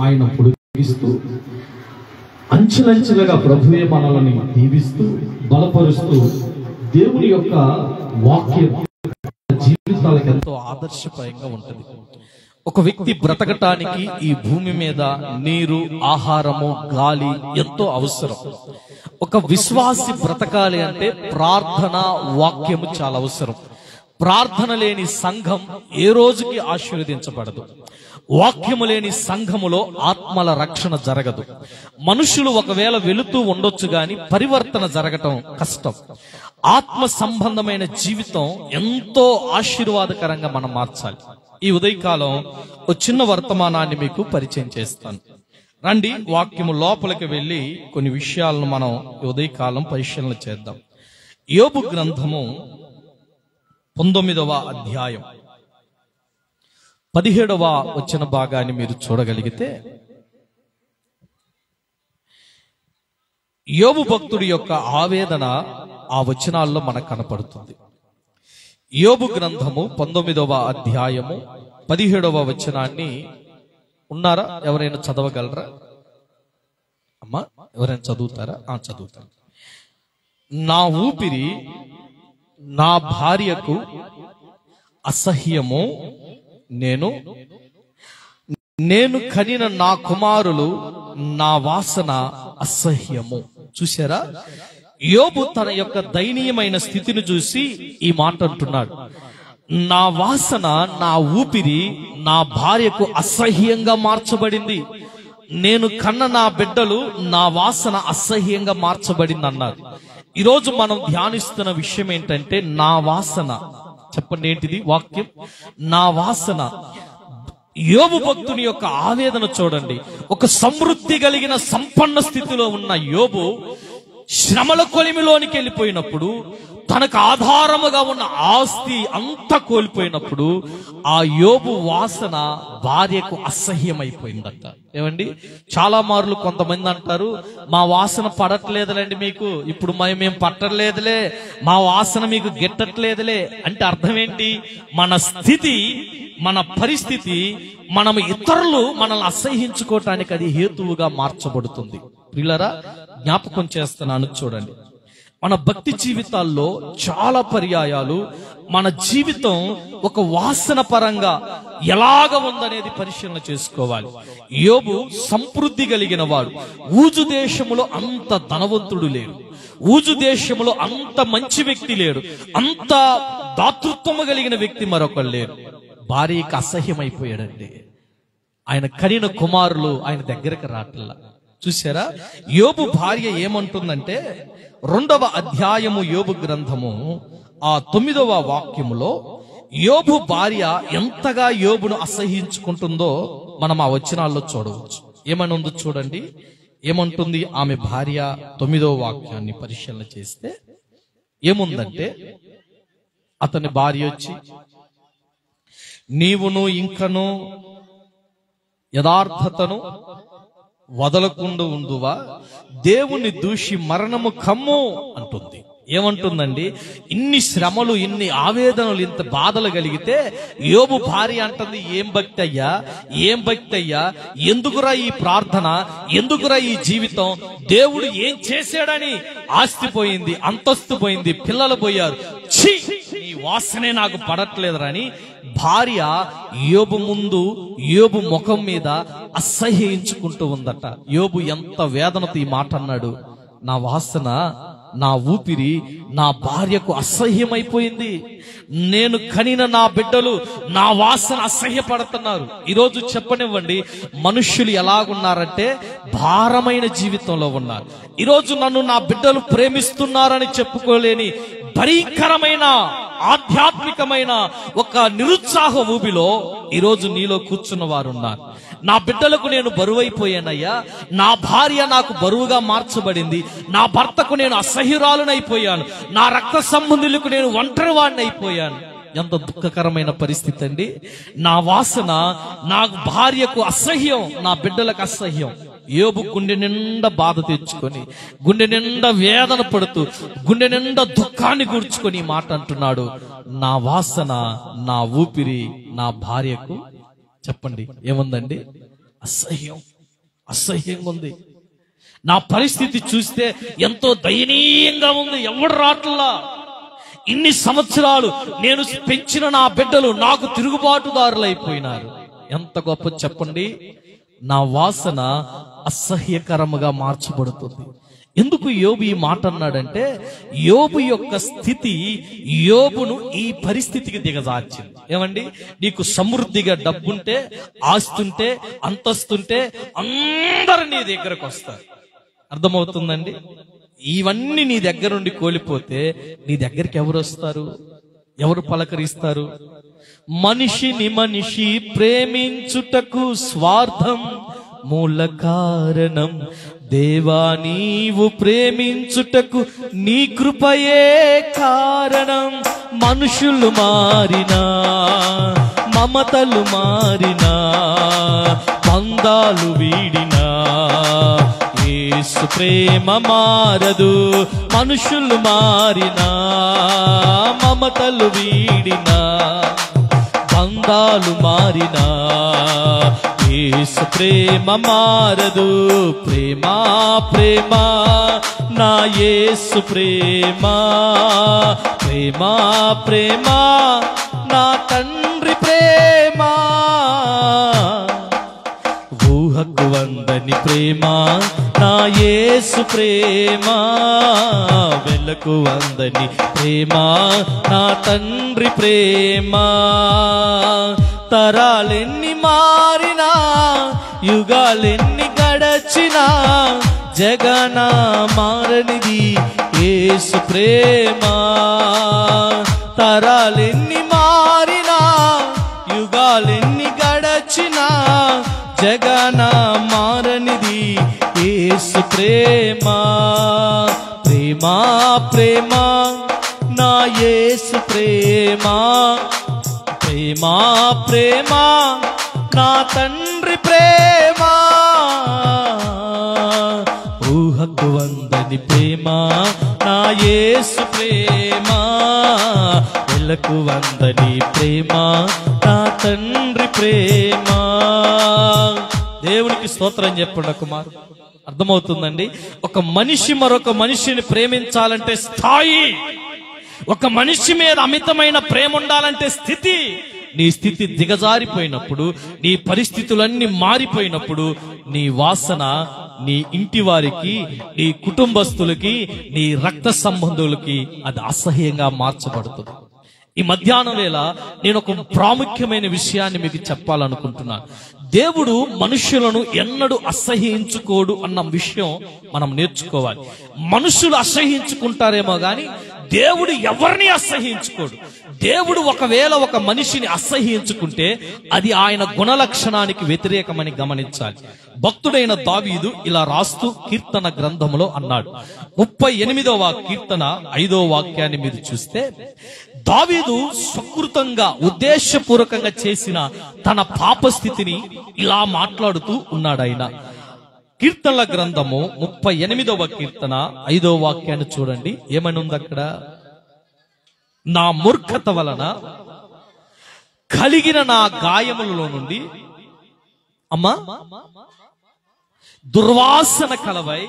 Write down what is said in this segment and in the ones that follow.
ఆయన పొడిగిస్తూ అంచెలంచెలుగా ప్రభువే మనల్ని దీవిస్తూ బలపరుస్తూ దేవుని యొక్క వాక్యం జీవితాలకు ఎంతో ఆదర్శప్రాయంగా ఉంటుంది. ఒక వ్యక్తి బ్రతకటానికి ఈ భూమి మీద నీరు, ఆహారము, గాలి ఎంతో అవసరం. ఒక విశ్వాసి బ్రతకాలి అంటే ప్రార్థన, వాక్యము చాలా అవసరం. ప్రార్థన లేని సంఘం ఏ రోజుకి ఆశీర్వదించబడదు. వాక్యము లేని సంఘములో ఆత్మల రక్షణ జరగదు. మనుషులు ఒకవేళ వెళుతూ ఉండొచ్చు గాని పరివర్తన జరగటం కష్టం. ఆత్మ సంబంధమైన జీవితం ఎంతో ఆశీర్వాదకరంగా మనం మార్చాలి. ఈ ఉదయకాలం ఒక చిన్న వర్తమానాన్ని మీకు పరిచయం చేస్తాను. రండి, వాక్యము లోపలికి వెళ్ళి కొన్ని విషయాలను మనం ఈ ఉదయకాలం పరిశీలన చేద్దాం. యోబు గ్రంథము 19వ అధ్యాయం 17వ వచన భాగాన్ని మీరు చూడగలిగితే, యోబు భక్తుడి యొక్క ఆవేదన ఆ వచనాల్లో మనకు కనపడుతుంది. యోబు గ్రంథము 19వ అధ్యాయము 17వ వచనాన్ని ఉన్నారా? ఎవరైనా చదవగలరా? అమ్మా, ఎవరైనా చదువుతారా? చదువుతారు. నా ఊపిరి నా భార్యకు అసహ్యము, నేను కనిన నా కుమారులు నా వాసన అసహ్యము. చూసారా? యోబు తన యొక్క దయనీయమైన స్థితిని చూసి ఈ మాట అంటున్నాడు. నా వాసన, నా ఊపిరి నా భార్యకు అసహ్యంగా మార్చబడింది. నేను కన్న నా బిడ్డలు నా వాసన అసహ్యంగా మార్చబడింది అన్నారు. ఈరోజు మనం ధ్యానిస్తున్న విషయం ఏంటంటే నా వాసన. చెప్పండి, ఏంటిది? వాక్యం. నా వాసన. యోబు భక్తుని యొక్క ఆవేదన చూడండి. ఒక సమృద్ధి కలిగిన సంపన్న స్థితిలో ఉన్న యోబు శ్రమల కొలిమిలోనికి వెళ్ళిపోయినప్పుడు, తనకు ఆధారముగా ఉన్న ఆస్తి అంతా కోల్పోయినప్పుడు ఆ యోబు వాసన భార్యకు అసహ్యమైపోయిందట. ఏమండి, చాలా మార్లు కొంతమంది అంటారు, మా వాసన పడట్లేదులేండి మీకు, ఇప్పుడు మేము పట్టలేదులే, మా వాసన మీకు గిట్టట్లేదులే. అంటే అర్థం ఏంటి? మన స్థితి, మన పరిస్థితి, మనం ఇతరులు మనల్ని అసహ్యించుకోవటానికి అది హేతువుగా మార్చబడుతుంది. ప్రియులారా, జ్ఞాపకం చేస్తున్నాను చూడండి. మన భక్తి జీవితాల్లో చాలా పర్యాయాలు మన జీవితం ఒక వాసన పరంగా ఎలాగ ఉందనేది పరిశీలన చేసుకోవాలి. యోబు సమృద్ధి కలిగిన వాడు. ఊజు దేశములో అంత ధనవంతుడు లేడు, ఊజు దేశములో అంత మంచి వ్యక్తి లేడు, అంత దాతృత్వము కలిగిన వ్యక్తి మరొకరు లేరు. భార్యకి అసహ్యమైపోయాడండి. ఆయన కనిన కుమారులు ఆయన దగ్గరకు రాట్లా. చూసారా? యోబు భార్య ఏమంటుందంటే, 2వ అధ్యాయము యోబు గ్రంథము 9వ వాక్యములో యోబు భార్య ఎంతగా యోబును అసహ్యించుకుంటుందో మనం ఆ వచనాల్లో చూడవచ్చు. ఏమని ఉందో చూడండి. ఏమంటుంది ఆమె భార్య? 9వ వాక్యాన్ని పరిశీలన చేస్తే ఏముందంటే, అతని భార్య వచ్చి, నీవును ఇంకను యథార్థతను వదలకుండా ఉండువా, దేవుని దూషి మరణము కమ్ము అంటుంది. ఏమంటుందండి? ఇన్ని శ్రమలు, ఇన్ని ఆవేదనలు, ఇంత బాధలు కలిగితే యోబు భార్య అంటుంది, ఏం భక్తి అయ్యా, ఏం భక్తి అయ్యా, ఎందుకురా ఈ ప్రార్థన, ఎందుకురా ఈ జీవితం, దేవుడు ఏం చేశాడని ఆస్తి పోయింది, అంతస్తు పోయింది, పిల్లలు పోయారు, ఛీ, ఈ వాసనే నాకు పడట్లేదురని భార్య యోబు ముందు, యోబు ముఖం మీద అసహ్యించుకుంటూ ఉందట. యోబు ఎంత వేదనతో ఈ మాట అన్నాడు, నా వాసన, నా ఊపిరి నా భార్యకు అసహ్యమైపోయింది, నేను కనిన నా బిడ్డలు నా వాసన అసహ్యపడుతున్నారు. ఈరోజు చెప్పనివ్వండి, మనుష్యులు ఎలాగున్నారంటే భారమైన జీవితంలో ఉన్నారు. ఈరోజు నన్ను నా బిడ్డలు ప్రేమిస్తున్నారని చెప్పుకోలేని భయంకరమైన ఆధ్యాత్మికమైన ఒక నిరుత్సాహ ఊబిలో ఈరోజు నీలో కూర్చున్న వారు ఉన్నారు. నా బిడ్డలకు నేను బరువైపోయానయ్యా, నా భార్య నాకు బరువుగా మార్చబడింది, నా భర్తకు నేను అసహ్యురాలునైపోయాను, నా రక్త సంబంధులకు నేను ఒంటరివాడిని అయిపోయాను. ఎంత దుఃఖకరమైన పరిస్థితి అండి. నా వాసన నా భార్యకు అసహ్యం, నా బిడ్డలకు అసహ్యం. యోబు గుండె నిండా బాధ తెచ్చుకొని, గుండె నిండా వేదన పడుతూ, గుండె నిండా దుఃఖాన్ని కూర్చుకొని మాట అంటున్నాడు, నా వాసన, నా ఊపిరి నా భార్యకు, చెప్పండి ఏముందండి, అసహ్యంగా ఉంది. నా పరిస్థితి చూస్తే ఎంతో దయనీయంగా ఉంది. ఎవడు రాట్లా. ఇన్ని సంవత్సరాలు నేను పెంచిన నా బిడ్డలు నాకు తిరుగుబాటుదారులు అయిపోయినారు. ఎంత గొప్ప చెప్పండి. నా వాసన అసహ్యకరముగా మార్చబడుతుంది. ఎందుకు యోబు ఈ మాట అన్నాడంటే, యోబు యొక్క స్థితి యోబును ఈ పరిస్థితికి దిగజార్చింది. ఏమండి, నీకు సమృద్ధిగా డబ్బుంటే, ఆస్తుంటే, అంతస్తుంటే అందరు నీ దగ్గరకు వస్తారు. అర్థమవుతుందండి? ఇవన్నీ నీ దగ్గర నుండి కోల్పోతే నీ దగ్గరికి ఎవరు వస్తారు? ఎవరు పలకరిస్తారు? మనిషిని మనిషి ప్రేమించుటకు స్వార్థం మూల కారణం. దేవా నీవు ప్రేమించుటకు నీ కృపయే కారణం. మనుషులు మారినా, మమతలు మారినా, బంధాలు వీడినా, యేసు ప్రేమ మారదు. మనుషులు మారినా, మమతలు వీడినా, బంధాలు మారినా, యేసు ప్రేమ మారదు. ప్రేమ ప్రేమ నా యేసు ప్రేమ, ప్రేమ ప్రేమ నా తండ్రి ప్రేమ, ఊహకు వందని ప్రేమ నా యేసు ప్రేమ, వెలకు వందని ప్రేమ నా తండ్రి ప్రేమ. తరాలెన్ని మారినా, యుగాలెన్ని గడచినా, జగన మారనిది యేసు ప్రేమ. తరాలెన్ని మారినా, యుగాలెన్ని గడచినా, జగన మారనిది యేసు ప్రేమ. ప్రేమ ప్రేమ నా యేసు ప్రేమ, ప్రేమ ప్రేమ నా తండ్రి ప్రేమ, ఊహకు వందని ప్రేమ నా యేసు ప్రేమ, వెలకు వందని ప్రేమ నా తండ్రి ప్రేమ. దేవునికి స్తోత్రం చెప్పండి కుమారు. అర్థమవుతుందండి? ఒక మనిషి మరొక మనిషిని ప్రేమించాలంటే స్థాయి, ఒక మనిషి మీద అమితమైన ప్రేమ ఉండాలంటే స్థితి. నీ స్థితి దిగజారిపోయినప్పుడు, నీ పరిస్థితులన్నీ మారిపోయినప్పుడు, నీ వాసన నీ ఇంటి వారికి, నీ కుటుంబస్తులకి, నీ రక్త సంబంధులకి అది అసహ్యంగా మార్చబడుతుంది. ఈ మధ్యాహ్నం వేళ నేను ఒక ప్రాముఖ్యమైన విషయాన్ని మీకు చెప్పాలనుకుంటున్నాను. దేవుడు మనుషులను ఎన్నడూ అసహ్యించుకోడు అన్న విషయం మనం నేర్చుకోవాలి. మనుషులు అసహ్యించుకుంటారేమో గాని దేవుడు ఎవరిని అసహ్యించుకోడు. దేవుడు ఒకవేళ ఒక మనిషిని అసహ్యించుకుంటే అది ఆయన గుణలక్షణానికి వ్యతిరేకమని గమనించాలి. భక్తుడైన దావీదు ఇలా రాస్తూ కీర్తన గ్రంథంలో అన్నాడు. 38వ కీర్తన 5వ వాక్యాన్ని మీరు చూస్తే, దావీదు సుకృతంగా ఉద్దేశపూర్వకంగా చేసిన తన పాపస్థితిని ఇలా మాట్లాడుతూ ఉన్నాడు. ఆయన కీర్తనల గ్రంథము 38వ కీర్తన 5వ వాక్యాన్ని చూడండి. ఏమని ఉంది అక్కడ? నా మూర్ఖత వలన కలిగిన నా గాయములలో నుండి అమ్మా దుర్వాసన కలవై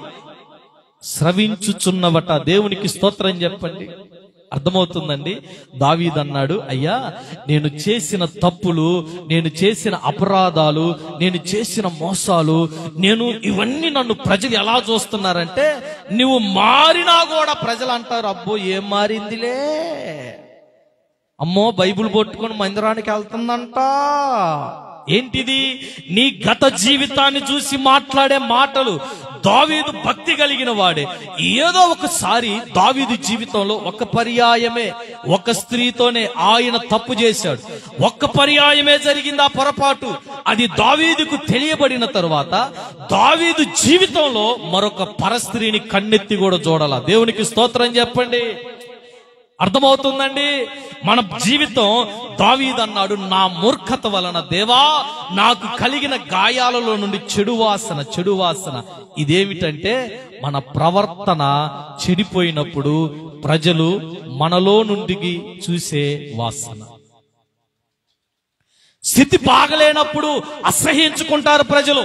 స్రవించుచున్నవట. దేవునికి స్తోత్రం చెప్పండి. అర్థమవుతుందండి? దావీదు అన్నాడు, అయ్యా నేను చేసిన తప్పులు, నేను చేసిన అపరాధాలు, నేను చేసిన మోసాలు, ఇవన్నీ నన్ను ప్రజలు ఎలా చూస్తున్నారంటే, నువ్వు మారినా కూడా ప్రజలు అంటారు, అబ్బో ఏం మారిందిలే, అమ్మో బైబిల్ పట్టుకొని మందిరానికి వెళ్తుందంట. ఏంటిది? నీ గత జీవితాన్ని చూసి మాట్లాడే మాటలు. దావీదు భక్తి కలిగిన వాడే. ఏదో ఒకసారి దావీదు జీవితంలో ఒక పర్యాయమే ఒక స్త్రీతోనే ఆయన తప్పు చేశాడు. ఒక్క పర్యాయమే జరిగింది ఆ పొరపాటు. అది దావీదుకు తెలియబడిన తరువాత దావీదు జీవితంలో మరొక పరస్త్రీని కన్నెత్తి కూడా చూడాల. దేవునికి స్తోత్రం చెప్పండి. అర్థమవుతుందండి? మన జీవితం, దావీదు అన్నాడు, నా మూర్ఖత వలన దేవా నాకు కలిగిన గాయాలలో నుండి చెడు వాసన. ఇదేమిటంటే మన ప్రవర్తన చెడిపోయినప్పుడు ప్రజలు మనలో నుండి చూసే వాసన. స్థితి బాగలేనప్పుడు అసహ్యించుకుంటారు ప్రజలు.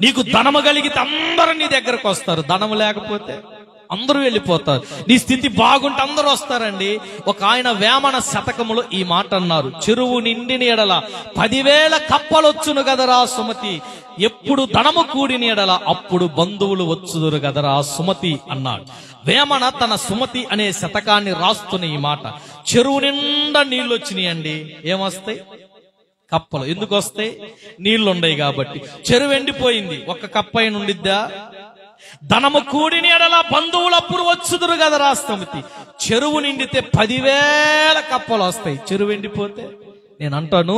నీకు ధనము కలిగితే అందరూ నీ దగ్గరకు వస్తారు, ధనము లేకపోతే అందరూ వెళ్ళిపోతారు. నీ స్థితి బాగుంటే అందరూ వస్తారండి. ఒక ఆయన వేమన శతకములో ఈ మాట అన్నారు, చెరువు నిండిన ఎడల 10,000 కప్పలొచ్చును గదరా సుమతి, ఎప్పుడు ధనము కూడిన ఎడల అప్పుడు బంధువులు వచ్చుదురు గదరా సుమతి అన్నాడు. వేమన తన సుమతి అనే శతకాన్ని రాస్తున్న ఈ మాట. చెరువు నిండా నీళ్ళు వచ్చినాయండి, ఏమొస్తాయి? కప్పలు. ఎందుకు వస్తాయి? నీళ్లుండయి కాబట్టి. చెరువు ఎండిపోయింది, ఒక్క కప్ప అయిన ఉండిద్దా? ధనము కూడిన ఎడల బంధువులు అప్పుడు వచ్చుదురు గదరా సుమతి. చెరువు నిండితే 10,000 కప్పలు వస్తాయి, చెరువు ఎండిపోతే? నేను అంటాను,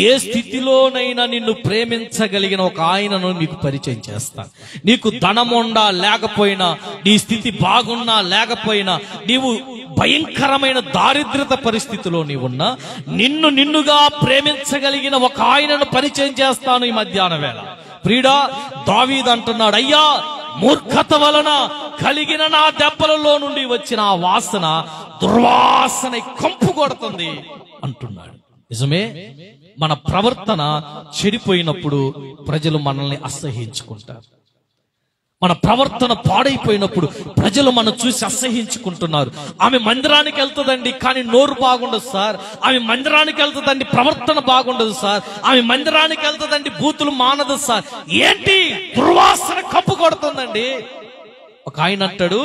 ఏ స్థితిలోనైనా నిన్ను ప్రేమించగలిగిన ఒక ఆయనను నీకు పరిచయం చేస్తాను. నీకు ధనముండా లేకపోయినా, నీ స్థితి బాగున్నా లేకపోయినా, నీవు భయంకరమైన దారిద్రత పరిస్థితిలో నీవున్నా, నిన్నుగా ప్రేమించగలిగిన ఒక ఆయనను పరిచయం చేస్తాను ఈ మధ్యాహ్న వేళ. ప్రియుడా, దావీదు అంటున్నాడు, అయ్యా మూర్ఖత వలన కలిగిన నా దెబ్బలలో నుండి వచ్చిన ఆ వాసన దుర్వాసన కంపు కొడుతుంది అంటున్నాడు. నిజమే, మన ప్రవర్తన చెడిపోయినప్పుడు ప్రజలు మనల్ని అసహ్యించుకుంటారు. మన ప్రవర్తన పాడైపోయినప్పుడు ప్రజలు మనం చూసి అసహ్యించుకుంటున్నారు. ఆమె మందిరానికి వెళ్తుందండి కానీ నోరు బాగుండదు సార్, ఆమె మందిరానికి వెళ్తుందండి ప్రవర్తన బాగుండదు సార్, ఆమె మందిరానికి వెళ్తుందండి బూతులు మానదు సార్. ఏంటి? దుర్వాసన కప్పు కొడుతుందండి. ఒక ఆయన అంటాడు,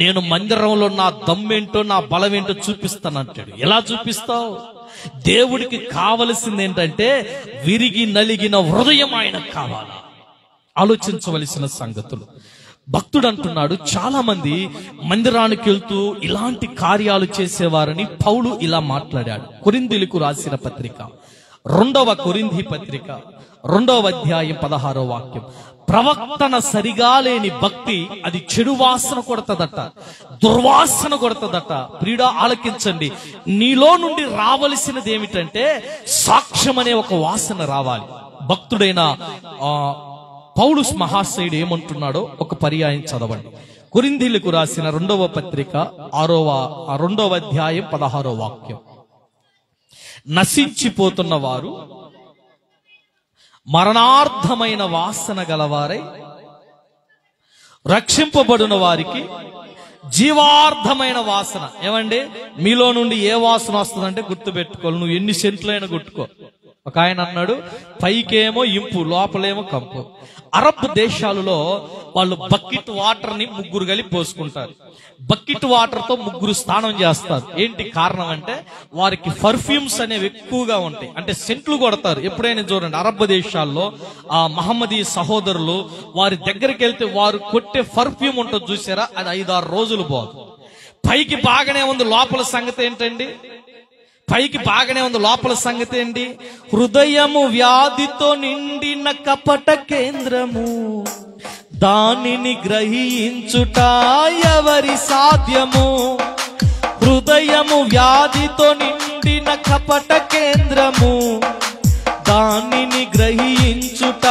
నేను మందిరంలో నా దమ్మేంటో నా బలమేంటో చూపిస్తానంటాడు. ఎలా చూపిస్తావు? దేవుడికి కావలసింది ఏంటంటే విరిగి నలిగిన హృదయం ఆయనకు కావాలా? ఆలోచించవలసిన సంగతులు. భక్తుడు అంటున్నాడు, చాలా మంది మందిరానికి వెళ్తూ ఇలాంటి కార్యాలు చేసేవారని పౌలు ఇలా మాట్లాడాడు. కొరింథీయులకు రాసిన పత్రిక 2వ కొరింథీ పత్రిక 2వ అధ్యాయం 16వ వాక్యం. ప్రవక్తన సరిగా లేని భక్తి అది చెడు వాసన కొడతదట, దుర్వాసన కొడతదట. ప్రియుడా, ఆలకించండి. నీలో నుండి రావలసినది ఏమిటంటే సాక్ష్యం అనే ఒక వాసన రావాలి. భక్తుడైన పౌలు మహాశయుడు ఏమంటున్నాడో ఒక పర్యాయం చదవండి. కొరింథీయులకు రాసిన 2వ పత్రిక 2వ అధ్యాయం 16వ వాక్యం. నశించిపోతున్న వారు మరణార్థమైన వాసన గలవారై రక్షింపబడిన వారికి జీవార్థమైన వాసన. ఏమండి, మీలో నుండి ఏ వాసన వస్తుందంటే గుర్తుపెట్టుకోవాలి, నువ్వు ఎన్ని సెంట్లైనా కొట్టుకో. ఒక ఆయన అన్నాడు, పైకేమో ఇంపు లోపలేమో కంపు. అరబ్ దేశాలలో వాళ్ళు బకెట్ వాటర్ ని 3 కలిపి పోసుకుంటారు. బకెట్ వాటర్ తో 3 స్నానం చేస్తారు. ఏంటి కారణం అంటే వారికి పర్ఫ్యూమ్స్ అనేవి ఎక్కువగా ఉంటాయి, అంటే సెంట్లు కొడతారు. ఎప్పుడైనా చూడండి, అరబ్ దేశాల్లో ఆ మహమ్మదీ సహోదరులు వారి దగ్గరికి వెళ్తే వారు కొట్టే పర్ఫ్యూమ్ ఉంటుంది చూసారా, అది 5-6 రోజులు పోదు. పైకి బాగానే ఉంది, లోపల సంగతి ఏంటండి? పైకి బాగానే ఉంది, లోపల సంగతి ఏంటి? హృదయము వ్యాధితో నిండిన కపట కేంద్రము, దానిని గ్రహించుట ఎవరి సాధ్యము? హృదయము వ్యాధితో నిండిన కపట కేంద్రము, దానిని గ్రహించుట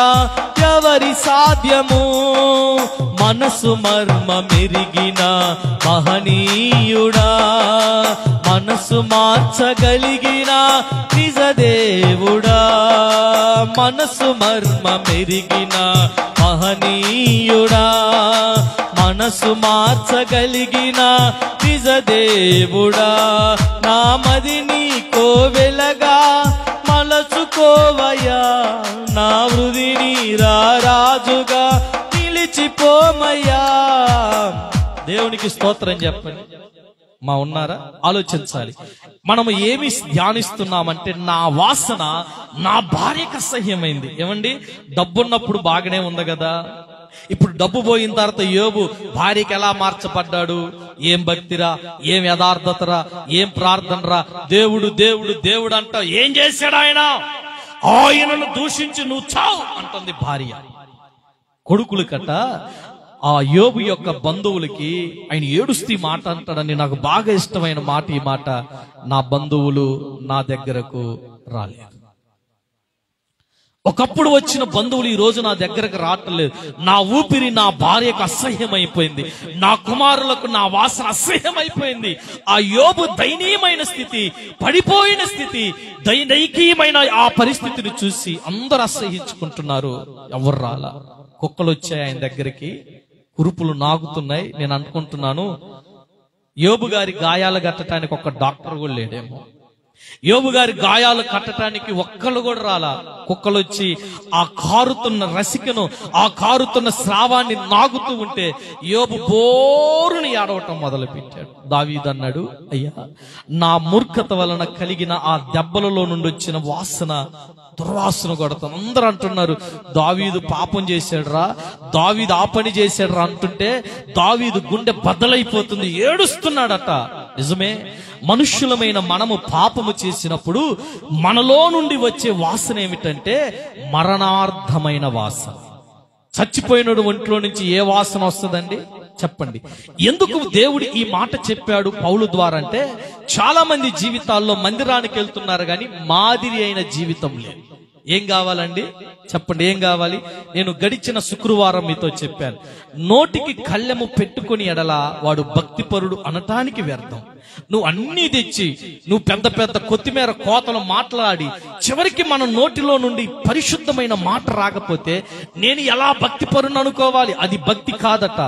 ఎవరి సాధ్యము? మనసు మర్మ మెరిగిన మహనీయుడా, మనసు మార్చగలిగిన నిజ దేవుడా, మనసు మర్మ మెరిగిన మహనీయుడా, మనసు మార్చగలిగిన నిజ దేవుడా, నా మదిని కోవెలగా మలచుకోవయ్యా, నా హృదిని రాజుగా నిలిచిపోమయ్యా. దేవునికి స్తోత్రం చెప్పండి. మా ఉన్నారా? ఆలోచించాలి. మనము ఏమి ధ్యానిస్తున్నామంటే నా వాసన నా భార్యకు అసహ్యమైంది. ఏమండి, డబ్బున్నప్పుడు బాగానే ఉంది కదా, ఇప్పుడు డబ్బు పోయిన తర్వాత యోబు భార్యకి ఎలా మార్చబడ్డాడు? ఏం భక్తిరా, ఏం యథార్థతరా, ఏం ప్రార్థనరా, దేవుడు దేవుడు దేవుడు అంటావు. ఏం చేశాడు ఆయన? ఆయనను దూషించి నువ్వు చావు అంటుంది భార్య. కొడుకులు కట ఆ యోబు యొక్క బంధువులకి ఆయన ఏడుస్తూ మాట అంటాడని నాకు బాగా ఇష్టమైన మాట ఈ మాట, నా బంధువులు నా దగ్గరకు రాలేదు. ఒకప్పుడు వచ్చిన బంధువులు ఈ రోజు నా దగ్గరకు రావట్లేదు. నా ఊపిరి నా భార్యకు అసహ్యమైపోయింది, నా కుమారులకు నా వాసన అసహ్యమైపోయింది. ఆ యోబు దయనీయమైన స్థితి, పడిపోయిన స్థితి, దైనీకమైన ఆ పరిస్థితిని చూసి అందరూ అసహ్యించుకుంటున్నారు. ఎవరు రాలా. కుక్కలు వచ్చాయి ఆయన దగ్గరికి, కురుపులు నాగుతున్నాయి. నేను అనుకుంటున్నాను యోబు గారి గాయాలు కట్టడానికి ఒక డాక్టర్ కూడా లేడేమో. యోబు గారి గాయాలు కట్టడానికి ఒక్కళ్ళు కూడా రాలా. కుక్కలు వచ్చి ఆ కారుతున్న రసికను, ఆ కారుతున్న స్రావాన్ని నాగుతూ ఉంటే యోబు బోరుని ఏడవటం మొదలు పెట్టాడు. దావీదు అన్నాడు, అయ్యా, నా మూర్ఖత వలన కలిగిన ఆ దెబ్బలలో నుండి వచ్చిన వాసన, దుర్వాసన కొడతాను. అందరూ అంటున్నారు దావీదు పాపం చేశాడురా, దావీదు ఆ పని చేశాడురా అంటుంటే దావీదు గుండె బద్దలైపోతుంది, ఏడుస్తున్నాడట. నిజమే, మనుష్యులమైన మనము పాపము చేసినప్పుడు మనలో నుండి వచ్చే వాసన ఏమిటంటే మరణార్థమైన వాసన. చచ్చిపోయినడు ఒంట్లో నుంచి ఏ వాసన వస్తుందండి చెప్పండి? ఎందుకు దేవుడు ఈ మాట చెప్పాడు పౌలు ద్వారా అంటే, చాలా మంది జీవితాల్లో మందిరానికి వెళ్తున్నారు కానీ మాదిరి అయిన జీవితం లేదు. ఏం కావాలండి చెప్పండి? ఏం కావాలి? నేను గడిచిన శుక్రవారం మీతో చెప్పాను, నోటికి కళ్ళెము పెట్టుకుని ఎడల వాడు భక్తిపరుడు అనటానికి వ్యర్థం. నువ్వు అన్నీ తెచ్చి, నువ్వు పెద్ద పెద్ద కొత్తిమీర కోతలు మాట్లాడి, చివరికి మన నోటిలో నుండి పరిశుద్ధమైన మాట రాకపోతే నేను ఎలా భక్తిపరుని అనుకోవాలి? అది భక్తి కాదట.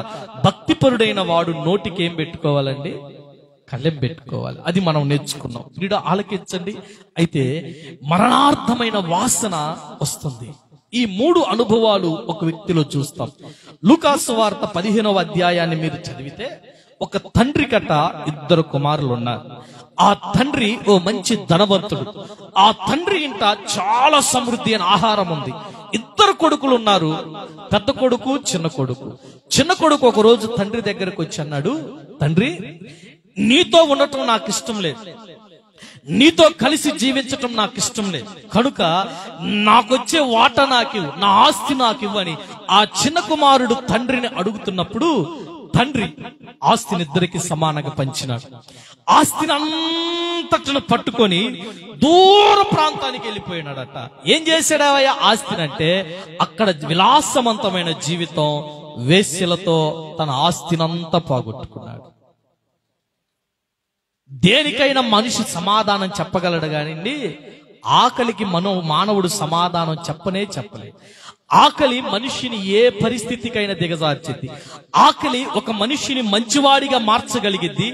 భక్తిపరుడైన వాడు నోటికి ఏం పెట్టుకోవాలండి? కళ్ళెం పెట్టుకోవాలి. అది మనం నేర్చుకున్నాం. వీడు ఆలకించండి. అయితే మరణార్థమైన వాసన వస్తుంది. ఈ 3 అనుభవాలు ఒక వ్యక్తిలో చూస్తాం. లూకాసు వార్త 15వ అధ్యాయాన్ని మీరు చదివితే, ఒక తండ్రి కట 2 కుమారులు ఉన్నారు. ఆ తండ్రి ఓ మంచి ధనవంతుడు. ఆ తండ్రి ఇంట చాలా సమృద్ధి అయిన ఆహారం ఉంది. 2 కొడుకులు ఉన్నారు, పెద్ద కొడుకు, చిన్న కొడుకు. చిన్న కొడుకు ఒక రోజు తండ్రి దగ్గరకు వచ్చి అన్నాడు, తండ్రి, నీతో ఉండటం నాకు ఇష్టం లేదు, నీతో కలిసి జీవించటం నాకు ఇష్టం లేదు, కనుక నాకొచ్చే వాటా నాకివ్వు, నా ఆస్తి నాకివ్వని ఆ చిన్న కుమారుడు తండ్రిని అడుగుతున్నప్పుడు తండ్రి ఆస్తిని 2కి సమానంగా పంచినాడు. ఆస్తిని అంతటిని పట్టుకొని దూర ప్రాంతానికి వెళ్ళిపోయినాడట. ఏం చేశాడవయ్యా ఆస్తిని అంటే, అక్కడ విలాసవంతమైన జీవితం, వేశ్యలతో తన ఆస్తినంతా పోగొట్టుకున్నాడు. దేనికైనా మనిషి సమాధానం చెప్పగలడు కానివ్వండి, ఆకలికి మానవుడు సమాధానం చెప్పలేదు. ఆకలి మనిషిని ఏ పరిస్థితికైనా దిగజార్చింది. ఆకలి ఒక మనిషిని మంచివాడిగా మార్చగలిగిద్ది.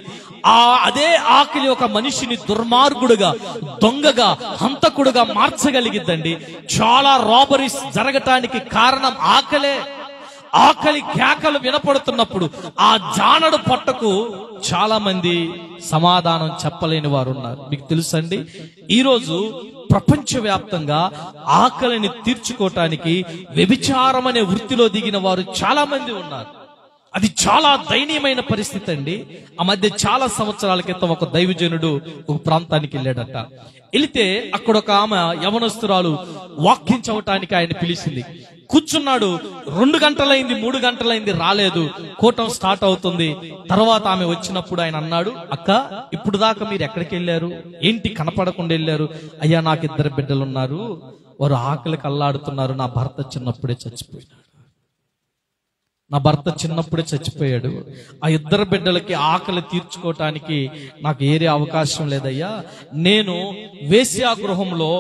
అదే ఆకలి ఒక మనిషిని దుర్మార్గుడుగా, దొంగగా, హంతకుడుగా మార్చగలిగిద్దండి. చాలా రాబరీస్ జరగటానికి కారణం ఆకలే. ఆకలి కేకలు వినపడుతున్నప్పుడు ఆ జానడు పొట్టకు చాలా మంది సమాధానం చెప్పలేని వారు ఉన్నారు. మీకు తెలుసండి, ఈరోజు ప్రపంచవ్యాప్తంగా ఆకలిని తీర్చుకోవటానికి వ్యభిచారం అనే వృత్తిలో దిగిన వారు చాలా మంది ఉన్నారు. అది చాలా దయనీయమైన పరిస్థితి అండి. ఆ మధ్య చాలా సంవత్సరాల క్రితం ఒక దైవజనుడు ఒక ప్రాంతానికి వెళ్ళాడట. వెళితే అక్కడ ఒక ఆమె యవనస్తురాలు వాక్యం చదవటానికి ఆయన పిలిచింది. కూర్చున్నాడు. 2 గంటలైంది, 3 గంటలైంది, రాలేదు. కూటం స్టార్ట్ అవుతుంది. తర్వాత ఆమె వచ్చినప్పుడు ఆయన అన్నాడు, అక్క, ఇప్పుడు దాకా మీరు ఎక్కడికి వెళ్ళారు? ఏంటి కనపడకుండా వెళ్ళారు? అయ్యా, నాకు 2 బిడ్డలున్నారు, వారు ఆకలికి అల్లాడుతున్నారు. నా భర్త చిన్నప్పుడే చచ్చిపోయాడు. ఆ 2 బిడ్డలకి ఆకలి తీర్చుకోవటానికి నాకు ఏరే అవకాశం లేదయ్యా. నేను వేశ్యాగృహంలో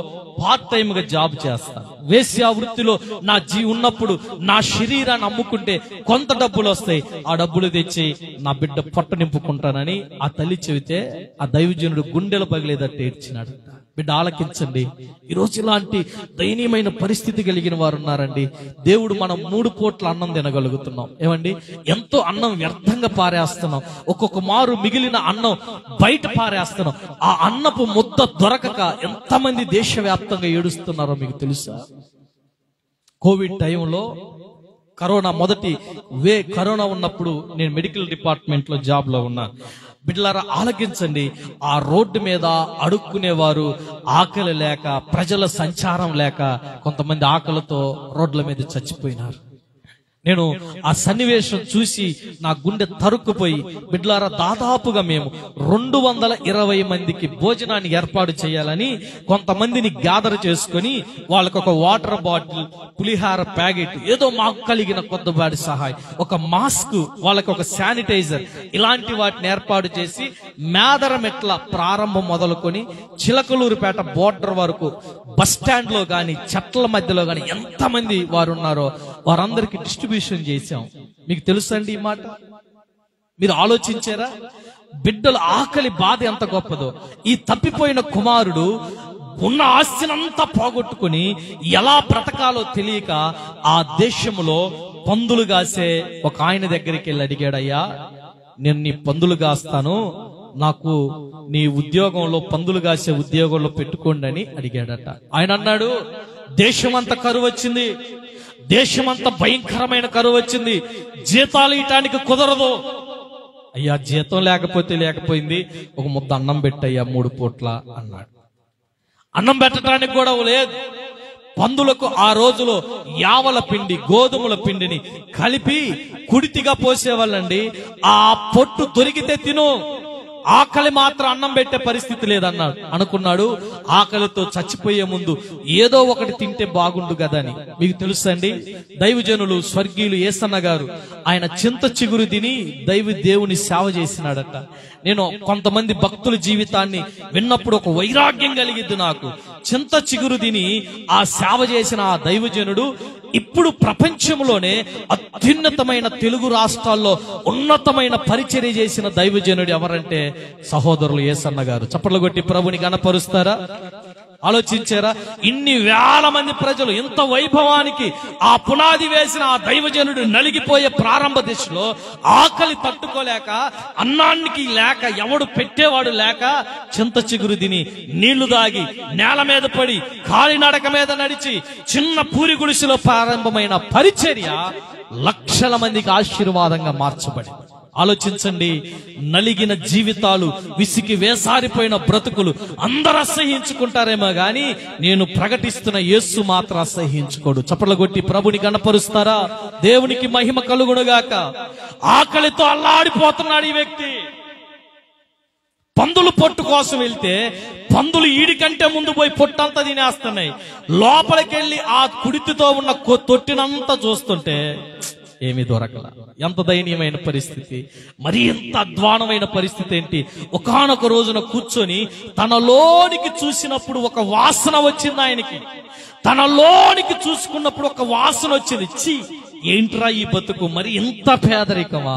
పార్ట్ టైమ్ గా జాబ్ చేస్తాను. వేశ్యా వృత్తిలో నా ఉన్నప్పుడు నా శరీరాన్ని అమ్ముకుంటే కొంత డబ్బులు వస్తాయి. ఆ డబ్బులు తెచ్చి నా బిడ్డ పొట్ట నింపుకుంటానని ఆ తల్లి చెబితే ఆ దైవజనుడు గుండెలు పగిలేదట్టు ఏడ్చినాడు. బిడ్డ ఆలకించండి, ఈరోజు ఇలాంటి దయనీయమైన పరిస్థితి కలిగిన వారు ఉన్నారండి. దేవుడు మనం 3 పూట్ల అన్నం తినగలుగుతున్నాం. ఏమండి, ఎంతో అన్నం వ్యర్థంగా పారేస్తున్నాం. ఒక్కొక్క మారు మిగిలిన అన్నం బయట పారేస్తున్నాం. ఆ అన్నపు ముద్ద దొరకక ఎంతమంది దేశవ్యాప్తంగా ఏడుస్తున్నారో మీకు తెలుసా? కోవిడ్ టైంలో కరోనా ఉన్నప్పుడు నేను మెడికల్ డిపార్ట్మెంట్ లో జాబ్ లో ఉన్నాను. బిడ్డలారా ఆలకించండి, ఆ రోడ్డు మీద అడుక్కునేవారు ఆకలి లేక, ప్రజల సంచారం లేక కొంతమంది ఆకలితో రోడ్ల మీద చచ్చిపోయినారు. నేను ఆ సన్నివేశం చూసి నా గుండె తరుక్కుపోయి, బిడ్డలారా, దాదాపుగా మేము 220 మందికి భోజనాన్ని ఏర్పాటు చేయాలని కొంతమందిని గ్యాదర్ చేసుకుని వాళ్ళకు ఒక వాటర్ బాటిల్, పులిహార ప్యాకెట్, ఏదో మాకు కలిగిన కొద్దిపాటి సహాయం, ఒక మాస్క్, వాళ్ళకి ఒక శానిటైజర్, ఇలాంటి వాటిని ఏర్పాటు చేసి మేదరమెట్ల ప్రారంభం మొదలుకొని చిలకలూరుపేట బోర్డర్ వరకు బస్ స్టాండ్ లో గాని చెట్ల మధ్యలో గాని ఎంతమంది వారు ఉన్నారో వారందరికీ డిస్ట్రిబ్యూషన్ చేశాం. మీకు తెలుసండి ఈ మాట? మీరు ఆలోచించారా? బిడ్డల ఆకలి బాధ ఎంత గొప్పదో. ఈ తప్పిపోయిన కుమారుడు ఉన్న ఆస్తినంతా పోగొట్టుకుని ఎలా బ్రతకాలో తెలియక ఆ దేశంలో పందులు కాసే ఒక ఆయన దగ్గరికి వెళ్ళి అడిగాడయ్యా, నేను నీ పందులు కాస్తాను, నాకు నీ ఉద్యోగంలో పందులు కాసే ఉద్యోగంలో పెట్టుకోండి అని అడిగాడట. ఆయన అన్నాడు, దేశమంతా కరువు వచ్చింది, దేశమంతా భయంకరమైన కరువు వచ్చింది, జీతాలు ఇయటానికి కుదరదు. అయ్యా, జీతం లేకపోయింది, ఒక ముద్ద అన్నం పెట్టయ్యా 3 పూట్ల అన్నాడు. అన్నం పెట్టడానికి కూడా లేదు. పందులకు ఆ రోజులో యావల పిండి, గోధుమల పిండిని కలిపి కుడితిగా పోసేవాళ్ళండి. ఆ పొట్టు దొరికితే తిను, ఆకలి మాత్రం అన్నం పెట్టే పరిస్థితి లేదన్నాడు. అనుకున్నాడు, ఆకలితో చచ్చిపోయే ముందు ఏదో ఒకటి తింటే బాగుండు కదా అని. మీకు తెలుసండి, దైవజనులు స్వర్గీయులు యేసన్న గారు ఆయన చింత చిగురు తిని దేవుని సేవ చేసినాడట. నేను కొంతమంది భక్తుల జీవితాన్ని విన్నప్పుడు ఒక వైరాగ్యం కలిగిద్ది నాకు. చింత చిగురు తిని ఆ సేవ చేసిన ఆ దైవజనుడు ఇప్పుడు ప్రపంచంలోనే అత్యున్నతమైన తెలుగు రాష్ట్రాల్లో ఉన్నతమైన పరిచర్య చేసిన దైవజనుడు ఎవరంటే సహోదరులు యేసన్న గారు. చప్పట్లు కొట్టి ప్రభుని గణపరుస్తారా? ఆలోచించారా? ఇన్ని వేల మంది ప్రజలు, ఇంత వైభవానికి ఆ పునాది వేసిన ఆ దైవజనుడు నలిగిపోయే ప్రారంభ దశలో ఆకలి తట్టుకోలేక, అన్నానికి లేక, ఎవడు పెట్టేవాడు లేక చింత చిగురు తిని నీళ్లు దాగి నేల మీద పడి కాలినడక మీద నడిచి చిన్న పూరి గుడిసెలో ప్రారంభమైన పరిచర్య లక్షల మందికి ఆశీర్వాదంగా మార్చబడి. ఆలోచించండి, నలిగిన జీవితాలు, విసికి వేసారిపోయిన బ్రతుకులు అందరూ అసహ్యించుకుంటారేమో గాని నేను ప్రకటిస్తున్న యేసు మాత్రం అసహ్యించుకోడు. చప్పట్లు కొట్టి ప్రభుని గణపరుస్తారా? దేవునికి మహిమ కలుగునుగాక. ఆకలితో అల్లాడిపోతున్నాడు ఈ వ్యక్తి. పందులు పొట్టు కోసం వెళ్తే పందులు ఈడికంటే ముందు పోయి పొట్టంతా తినేస్తున్నాయి. లోపలికెళ్ళి ఆ కుడితితో ఉన్న తొట్టినంతా చూస్తుంటే ఏమీ దొరకల. ఎంత దయనీయమైన పరిస్థితి, మరి ఎంత అధ్వానమైన పరిస్థితి ఏంటి. ఒకానొక రోజున కూర్చొని తనలోనికి చూసినప్పుడు ఒక వాసన వచ్చింది ఆయనకి. తనలోనికి చూసుకున్నప్పుడు ఒక వాసన వచ్చింది. ఛీ, ఏంట్రా ఈ బతుకు, మరి ఎంత పేదరికమా,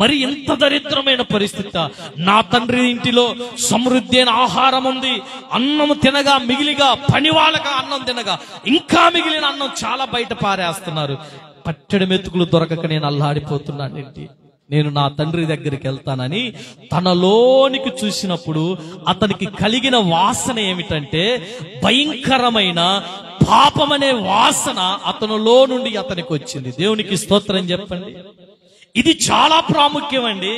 మరి ఎంత దరిద్రమైన పరిస్థితి. నా తండ్రి ఇంటిలో సమృద్ధి అయిన ఆహారం ఉంది, అన్నం తినగా మిగిలిగా, పని వాళ్ళగా అన్నం తినగా ఇంకా మిగిలిన అన్నం చాలా బయట పారేస్తున్నారు. పట్టెడు మెతుకులు దొరకక నేను అల్లాడిపోతున్నానేంటి, నేను నా తండ్రి దగ్గరికి వెళ్తానని తనలోనికి చూసినప్పుడు అతనికి కలిగిన వాసన ఏమిటంటే భయంకరమైన పాపమనే వాసన అతనిలో నుండి అతనికి వచ్చింది. దేవునికి స్తోత్రం చెప్పండి. ఇది చాలా ప్రాముఖ్యం అండి.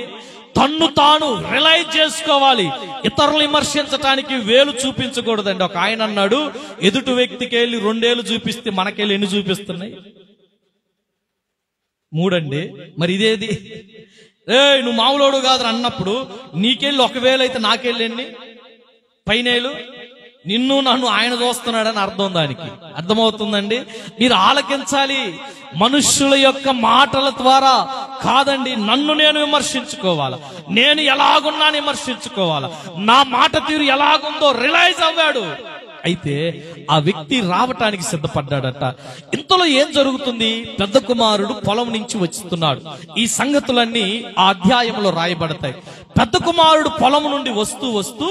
తన్ను తాను రియలైజ్ చేసుకోవాలి. ఇతరులు విమర్శించడానికి వేలు చూపించకూడదండి. ఒక ఆయన అన్నాడు, ఎదుటి వ్యక్తికి వెళ్ళి 2 ఏళ్ళు చూపిస్తే మనకెళ్ళి ఎన్ని చూపిస్తున్నాయి? 3 అండి. మరి ఇదేది? నువ్వు మామూలోడు కాదు అన్నప్పుడు నీకెళ్ళి 1 వేలు అయితే నాకెళ్ళండి పైనేలు. నిన్ను నన్ను ఆయన చూస్తున్నాడని అర్థం. దానికి అర్థమవుతుందండి. మీరు ఆలకించాలి. మనుష్యుల యొక్క మాటల ద్వారా కాదండి, నన్ను నేను విమర్శించుకోవాలా, నేను ఎలాగున్నాను విమర్శించుకోవాలా, నా మాట తీరు ఎలాగుందో రియలైజ్ అవ్వాడు. అయితే ఆ వ్యక్తి రావటానికి సిద్ధపడ్డాడట. ఇంతలో ఏం జరుగుతుంది? పెద్ద కుమారుడు పొలం నుంచి వస్తున్నాడు. ఈ సంగతులన్నీ ఆ అధ్యాయంలో రాయబడతాయి. పెద్ద కుమారుడు పొలం నుండి వస్తూ వస్తూ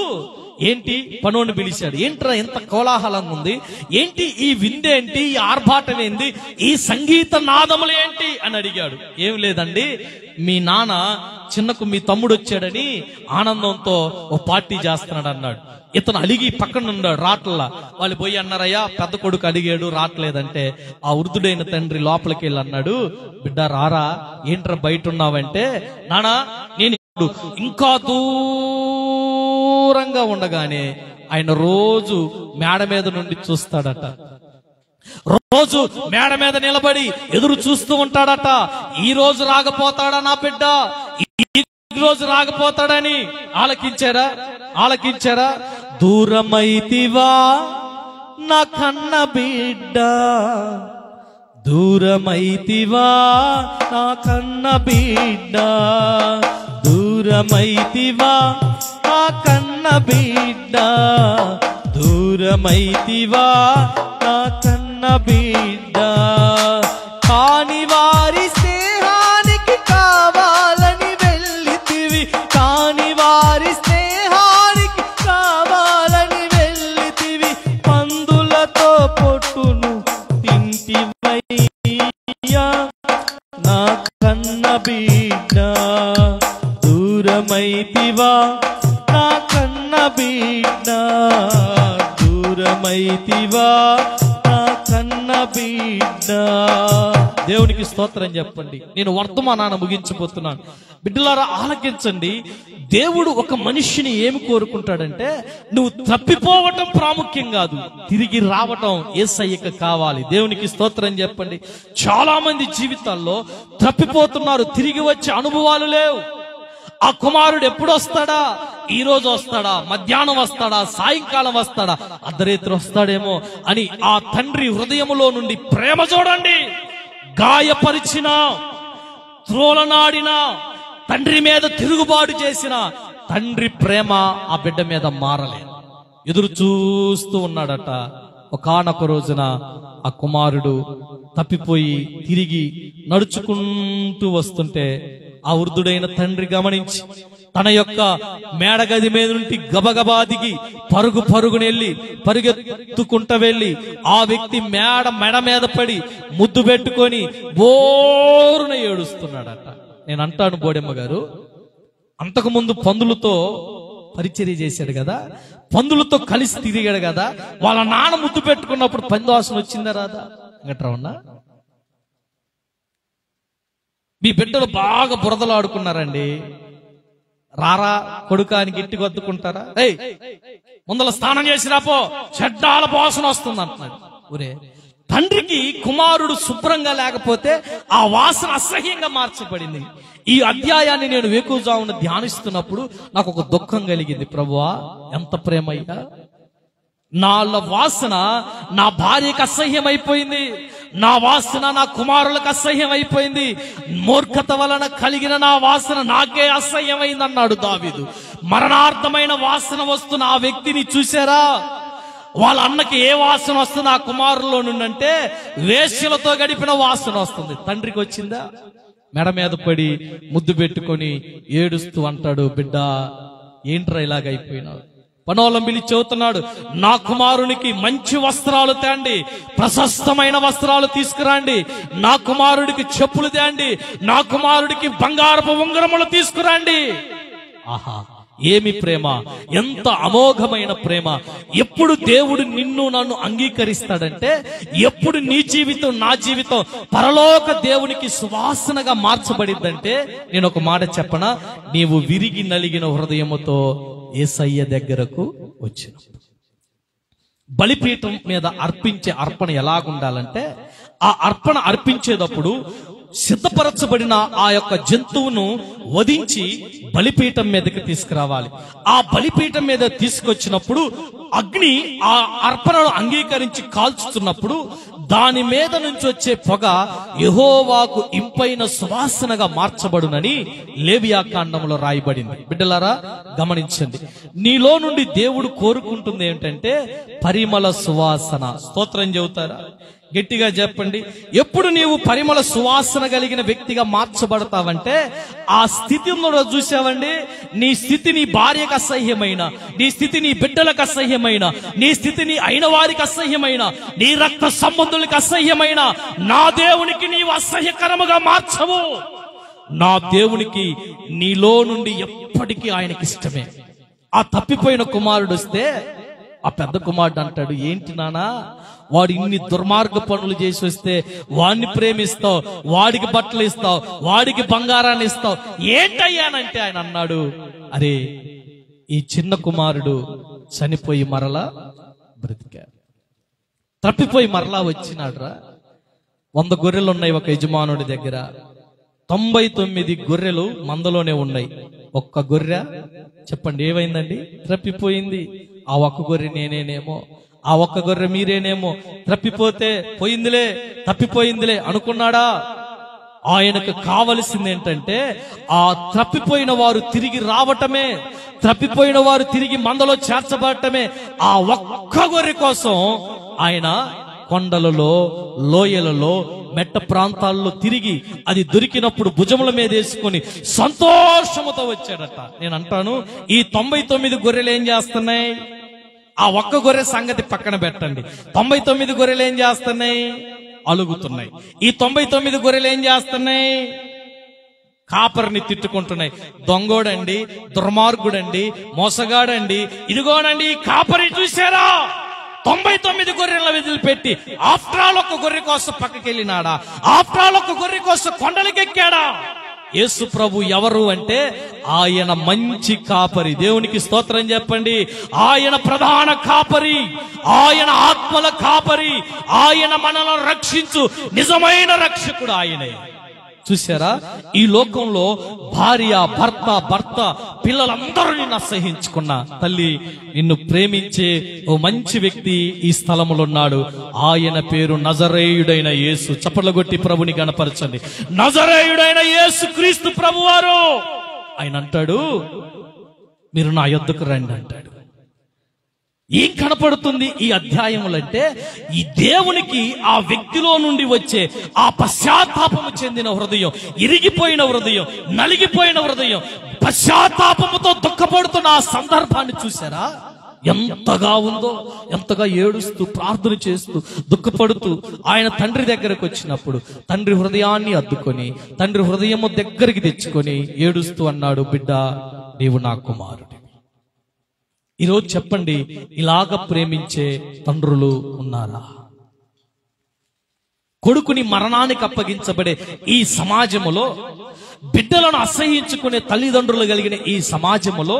ఏంటి పనోని పిలిచాడు. ఏంట్రా ఎంత కోలాహలంగా ఉంది, ఏంటి ఈ విందేంటి, ఈ ఆర్భాటం ఏంది, ఈ సంగీత నాదములు ఏంటి అని అడిగాడు. ఏం లేదండి, మీ నాన్న చిన్నకు మీ తమ్ముడు వచ్చాడని ఆనందంతో ఓ పార్టీ చేస్తున్నాడు అన్నాడు. ఇతను అలిగి పక్కన ఉన్నాడు రాట్లా. వాళ్ళు పోయి అన్నారయ్యా, పెద్ద కొడుకు అడిగాడు రావట్లేదంటే ఆ వృద్ధుడైన తండ్రి లోపలికి వెళ్ళి అన్నాడు, బిడ్డ రారా, ఏంట్రా బయట ఉన్నావంటే, నానా నేను ఇంకా దూరంగా ఉండగానే ఆయన రోజు మేడ మీద నుండి చూస్తాడట. రోజు మేడ మీద నిలబడి ఎదురు చూస్తూ ఉంటాడట. ఈ రోజు రాకపోతాడా నా బిడ్డ, ఈ రోజు రాకపోతాడని. ఆలకించారా? దూరమైతివా నా కన్న బిడ్డ, దూరమైతివా నా కన్న బిడ్డ, దూరమైతివా నా కన్న బిడ్డ, దూరమైతివా నా కన్న బిడ్డ. కాని వారి స్నేహానికి కావాలని వెళ్ళితివి, కాని వారి స్నేహానికి కావాలని వెళ్ళితివి, పందులతో పొట్టును తింటివయ్యా నా కన్న బిడ్డ, దూరమైతివా నా కన్న బిడ్డ, దూరమైతివా నా కన్న బిడ్డ. దేవునికి స్తోత్రం చెప్పండి. నేను వర్తమానాన్ని ముగించబోతున్నాను. బిడ్డలారా ఆలకించండి. దేవుడు ఒక మనిషిని ఏమి కోరుకుంటాడంటే, నువ్వు తప్పిపోవటం ప్రాముఖ్యం కాదు, తిరిగి రావటం యేసయ్యకు కావాలి. దేవునికి స్తోత్రం చెప్పండి. చాలా మంది జీవితాల్లో తప్పిపోతున్నారు, తిరిగి వచ్చే అనుభవాలు లేవు. ఆ కుమారుడు ఎప్పుడు వస్తాడా? ఈ రోజు వస్తాడా, మధ్యాహ్నం వస్తాడా, సాయంకాలం వస్తాడా, అర్ధరాత్రి వస్తాడేమో అని ఆ తండ్రి హృదయములో నుండి ప్రేమ చూడండి. గాయపరిచిన, త్రోలనాడిన, తండ్రి మీద తిరుగుబాటు చేసిన తండ్రి ప్రేమ ఆ బిడ్డ మీద మారలేదు. ఎదురు చూస్తూ ఉన్నాడట. ఒకానొక రోజున ఆ కుమారుడు తప్పిపోయి తిరిగి నడుచుకుంటూ వస్తుంటే ఆ వృద్ధుడైన తండ్రి గమనించి తన యొక్క మేడగది మీద నుండి గబగబా దిగి పరుగెత్తుకుంటూ వెళ్ళి ఆ వ్యక్తి మెడ మీద పడి ముద్దు పెట్టుకొని బోరున ఏడుస్తున్నాడట. నేను అంటాను, బోడెమ్మ గారు అంతకుముందు పందులతో పరిచర్య చేశాడు కదా, పందులతో కలిసి తిరిగాడు కదా, వాళ్ళ నాన్న ముద్దు పెట్టుకున్నప్పుడు పందువాసన వచ్చిందా రాదా? వెంకట్రావణ, మీ బిడ్డలు బాగా బురదలు ఆడుకున్నారండి, రారా కొడుకానికి ఇంటి కొద్దుకుంటారా? ఏయ్ ముందల స్నానం చేసి రాపో, చెడ్డాల వాసన వస్తుంది అంటున్నాడు. ఒరే, తండ్రికి కుమారుడు శుభ్రంగా లేకపోతే ఆ వాసన అసహ్యంగా మార్చబడింది. ఈ అధ్యాయాన్ని నేను వేకువజామున ధ్యానిస్తున్నప్పుడు నాకు ఒక దుఃఖం కలిగింది. ప్రభువా, ఎంత ప్రేమయ్యా, నా వాసన నా భార్యకు అసహ్యం అయిపోయింది, నా వాసన నా కుమారులకు అసహ్యం అయిపోయింది, మూర్ఖత వలన కలిగిన నా వాసన నాకే అసహ్యమైంది అన్నాడు దావీదు. మరణార్థమైన వాసన వస్తున్న ఆ వ్యక్తిని చూశారా? వాళ్ళ అన్నకి ఏ వాసన వస్తుంది ఆ కుమారులో నుండి అంటే, వేశ్యలతో గడిపిన వాసన వస్తుంది. తండ్రికి వచ్చిందా? మెడ మీద పడి ముద్దు పెట్టుకొని ఏడుస్తూ అంటాడు, బిడ్డ ఏంట్రా ఇలాగైపోయినావు? పనోళ్ళం పిలిచి చెబుతున్నాడు, నా కుమారునికి మంచి వస్త్రాలు తేండి, ప్రశస్తమైన వస్త్రాలు తీసుకురండి, నా కుమారుడికి చెప్పులు తేండి, నా కుమారుడికి బంగారపు ఉంగరములు తీసుకురండి. ఆహా, ఏమి ప్రేమ, ఎంత అమోఘమైన ప్రేమ! ఎప్పుడు దేవుడు నిన్ను నన్ను అంగీకరిస్తాడంటే, ఎప్పుడు నీ జీవితం నా జీవితం పరలోక దేవునికి సువాసనగా మార్చబడిద్దంటే, నేను ఒక మాట చెప్పనా, నీవు విరిగి నలిగిన హృదయముతో యేసయ్య దగ్గరకు వచ్చిన. బలిపీఠం మీద అర్పించే అర్పణ ఎలాగుండాలంటే, ఆ అర్పణ అర్పించేటప్పుడు సిద్ధపరచబడిన ఆ యొక్క జంతువును వధించి బలిపీఠం మీదకి తీసుకురావాలి. ఆ బలిపీఠం మీద తీసుకొచ్చినప్పుడు అగ్ని ఆ అర్పణను అంగీకరించి కాల్చుతున్నప్పుడు దాని మీద నుంచి వచ్చే పొగ యెహోవాకు ఇంపైన సువాసనగా మార్చబడునని లేవియా కాండంలో రాయబడింది. బిడ్డలారా గమనించండి, నీలో నుండి దేవుడు కోరుకుంటుంది ఏంటంటే పరిమళ సువాసన. స్తోత్రం చెబుతారా? గట్టిగా చెప్పండి. ఎప్పుడు నీవు పరిమళ సువాసన కలిగిన వ్యక్తిగా మార్చబడతావంటే, ఆ స్థితిలో చూసావండి, నీ స్థితి నీ భార్యకు అసహ్యమైన, నీ స్థితి నీ బిడ్డలకు అసహ్యమైన, నీ స్థితి నీ అయిన వారికి అసహ్యమైన, నీ రక్త సంబంధులకు అసహ్యమైన నా దేవునికి నీవు అసహ్యకరముగా మార్చవు. నా దేవునికి నీలో నుండి ఎప్పటికీ ఆయనకి ఇష్టమే. ఆ తప్పిపోయిన కుమారుడు వస్తే ఆ పెద్ద కుమారుడు అంటాడు, ఏంటి నానా, వాడు ఇన్ని దుర్మార్గ పనులు చేసి వస్తే వాడిని ప్రేమిస్తావు, వాడికి బట్టలు ఇస్తావు, వాడికి బంగారాన్ని ఇస్తావు, ఏంటయ్యానంటే ఆయన అన్నాడు, అరే ఈ చిన్న కుమారుడు చనిపోయి మరలా బ్రతికాడు. తప్పిపోయి మరలా వచ్చినాడ్రా. 100 గొర్రెలు ఉన్నాయి ఒక యజమానుడి దగ్గర. 99 గొర్రెలు మందలోనే ఉన్నాయి. ఒక్క గొర్రె చెప్పండి ఏమైందండి? తప్పిపోయింది. ఆ ఒక్క గొర్రె నేనేనేమో, ఆ ఒక్క గొర్రె మీరేనేమో. తప్పిపోతే పోయిందిలే, తప్పిపోయిందిలే అనుకున్నాడా? ఆయనకు కావలసింది ఏంటంటే ఆ తప్పిపోయిన వారు తిరిగి రావటమే, తప్పిపోయిన వారు తిరిగి మందలో చేర్చబడటమే. ఆ ఒక్క గొర్రె కోసం ఆయన కొండలలో, లోయలలో, మెట్ట ప్రాంతాల్లో తిరిగి అది దొరికినప్పుడు భుజముల మీద వేసుకొని సంతోషముతో వచ్చాడట. నేను అంటాను, ఈ 99 గొర్రెలు ఏం చేస్తున్నాయి? ఆ ఒక్క గొర్రె సంగతి పక్కన పెట్టండి. 99 గొర్రెలు ఏం చేస్తున్నాయి? అలుగుతున్నాయి. ఈ 99 గొర్రెలు ఏం చేస్తున్నాయి? కాపరిని తిట్టుకుంటున్నాయి. దొంగోడండి, దుర్మార్గుడండి, మోసగాడండి, ఇదిగోనండి కాపరి చూసారా, 99 గొర్రెలను వదిలిపెట్టి ఆఫ్టర్ ఆల్ ఒక్క గొర్రె కోసం పక్కకి వెళ్ళినాడా? ఆఫ్టర్ ఆల్ ఒక్క గొర్రె కోసం కొండలకెక్కాడా? యేసు ప్రభు ఎవరు అంటే ఆయన మంచి కాపరి. దేవునికి స్తోత్రం చెప్పండి. ఆయన ప్రధాన కాపరి, ఆయన ఆత్మల కాపరి, ఆయన మనలను రక్షించు నిజమైన రక్షకుడు ఆయనే. చూసారా, ఈ లోకంలో భార్య, భర్త, పిల్లలందరూ నిన్ను అసహించుకున్నా, తల్లి నిన్ను ప్రేమించే ఓ మంచి వ్యక్తి ఈ స్థలములో ఉన్నాడు. ఆయన పేరు నజరేయుడైన యేసు. చప్పట్లు కొట్టి ప్రభుని గణపరచండి. నజరేయుడైన యేసు క్రీస్తు ప్రభువారు. ఆయన అంటాడు, మీరు నా యొద్దకు రండి అంటాడు. ఏం కనపడుతుంది ఈ అధ్యాయములంటే, ఈ దేవునికి ఆ వ్యక్తిలో నుండి వచ్చే ఆ పశ్చాత్తాపము చెందిన హృదయం, ఇరిగిపోయిన హృదయం, నలిగిపోయిన హృదయం, పశ్చాత్తాపముతో దుఃఖపడుతున్న ఆ సందర్భాన్ని చూసారా? ఎంతగా ఉందో, ఎంతగా ఏడుస్తూ ప్రార్థన చేస్తూ దుఃఖపడుతూ ఆయన తండ్రి దగ్గరకు వచ్చినప్పుడు తండ్రి హృదయాన్ని అద్దుకొని, తండ్రి హృదయము దగ్గరికి తెచ్చుకొని ఏడుస్తూ అన్నాడు, బిడ్డ నీవు నా కుమారుడు. ఈరోజు చెప్పండి, ఇలాగ ప్రేమించే తండ్రులు ఉన్నారా? కొడుకుని మరణానికి అప్పగించబడే ఈ సమాజములో, బిడ్డలను అసహ్యించుకునే తల్లిదండ్రులు కలిగిన ఈ సమాజములో,